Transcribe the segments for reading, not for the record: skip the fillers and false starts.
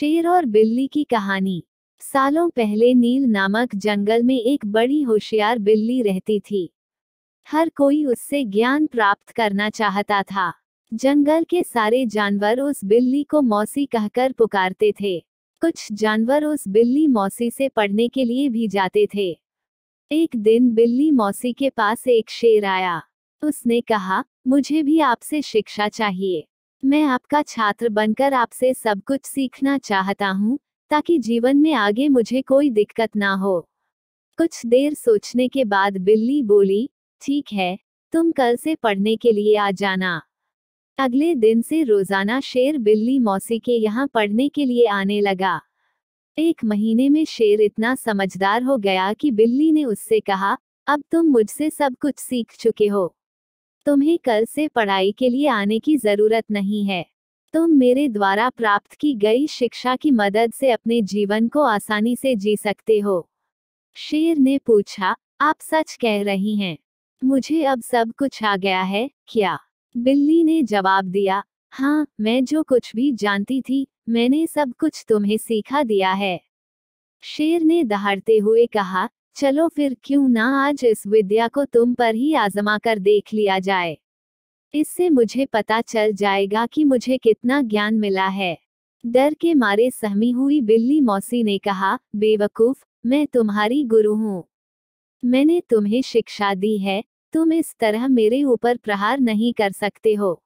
शेर और बिल्ली की कहानी। सालों पहले नील नामक जंगल में एक बड़ी होशियार बिल्ली रहती थी। हर कोई उससे ज्ञान प्राप्त करना चाहता था। जंगल के सारे जानवर उस बिल्ली को मौसी कहकर पुकारते थे। कुछ जानवर उस बिल्ली मौसी से पढ़ने के लिए भी जाते थे। एक दिन बिल्ली मौसी के पास एक शेर आया। उसने कहा, मुझे भी आपसे शिक्षा चाहिए। मैं आपका छात्र बनकर आपसे सब कुछ सीखना चाहता हूँ, ताकि जीवन में आगे मुझे कोई दिक्कत ना हो। कुछ देर सोचने के बाद बिल्ली बोली, ठीक है, तुम कल से पढ़ने के लिए आ जाना। अगले दिन से रोजाना शेर बिल्ली मौसी के यहाँ पढ़ने के लिए आने लगा। एक महीने में शेर इतना समझदार हो गया कि बिल्ली ने उससे कहा, अब तुम मुझसे सब कुछ सीख चुके हो। तुम्हें कल से पढ़ाई के लिए आने की जरूरत नहीं है। तुम मेरे द्वारा प्राप्त की गई शिक्षा की मदद से अपने जीवन को आसानी से जी सकते हो। शेर ने पूछा, आप सच कह रही हैं? मुझे अब सब कुछ आ गया है क्या? बिल्ली ने जवाब दिया, हाँ, मैं जो कुछ भी जानती थी, मैंने सब कुछ तुम्हें सिखा दिया है। शेर ने दहाड़ते हुए कहा, चलो फिर क्यों ना आज इस विद्या को तुम पर ही आजमा कर देख लिया जाए। इससे मुझे पता चल जाएगा कि मुझे कितना ज्ञान मिला है। डर के मारे सहमी हुई बिल्ली मौसी ने कहा, बेवकूफ, मैं तुम्हारी गुरु हूँ। मैंने तुम्हें शिक्षा दी है, तुम इस तरह मेरे ऊपर प्रहार नहीं कर सकते हो।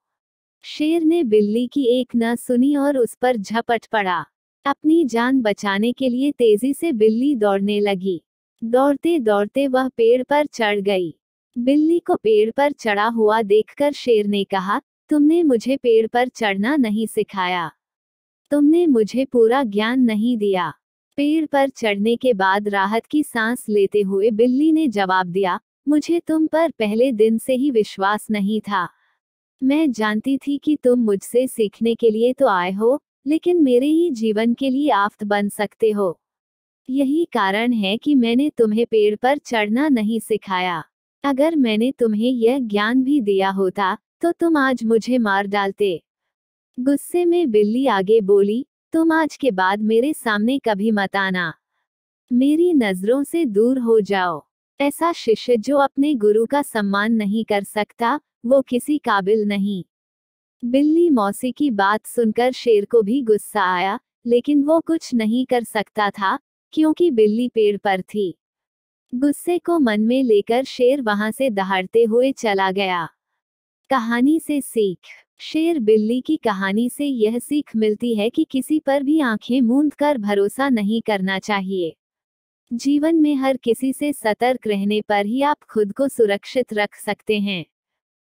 शेर ने बिल्ली की एक न सुनी और उस पर झपट पड़ा। अपनी जान बचाने के लिए तेजी से बिल्ली दौड़ने लगी। दौड़ते दौड़ते वह पेड़ पर चढ़ गई। बिल्ली को पेड़ पर चढ़ा हुआ देखकर शेर ने कहा, तुमने मुझे पेड़ पर चढ़ना नहीं सिखाया। तुमने मुझे पूरा ज्ञान नहीं दिया। पेड़ पर चढ़ने के बाद राहत की सांस लेते हुए बिल्ली ने जवाब दिया, मुझे तुम पर पहले दिन से ही विश्वास नहीं था। मैं जानती थी कि तुम मुझसे सीखने के लिए तो आए हो, लेकिन मेरे ही जीवन के लिए आफत बन सकते हो। यही कारण है कि मैंने तुम्हें पेड़ पर चढ़ना नहीं सिखाया। अगर मैंने तुम्हें यह ज्ञान भी दिया होता, तो तुम आज मुझे मार डालते। गुस्से में बिल्ली आगे बोली, तुम आज के बाद मेरे सामने कभी मत आना। मेरी नजरों से दूर हो जाओ। ऐसा शिष्य जो अपने गुरु का सम्मान नहीं कर सकता, वो किसी काबिल नहीं। बिल्ली मौसी की बात सुनकर शेर को भी गुस्सा आया, लेकिन वो कुछ नहीं कर सकता था, क्योंकि बिल्ली पेड़ पर थी। गुस्से को मन में लेकर शेर वहां से दहाड़ते हुए चला गया। कहानी से सीख। शेर बिल्ली की कहानी से यह सीख मिलती है कि किसी पर भी आंखें मूंद कर भरोसा नहीं करना चाहिए। जीवन में हर किसी से सतर्क रहने पर ही आप खुद को सुरक्षित रख सकते हैं।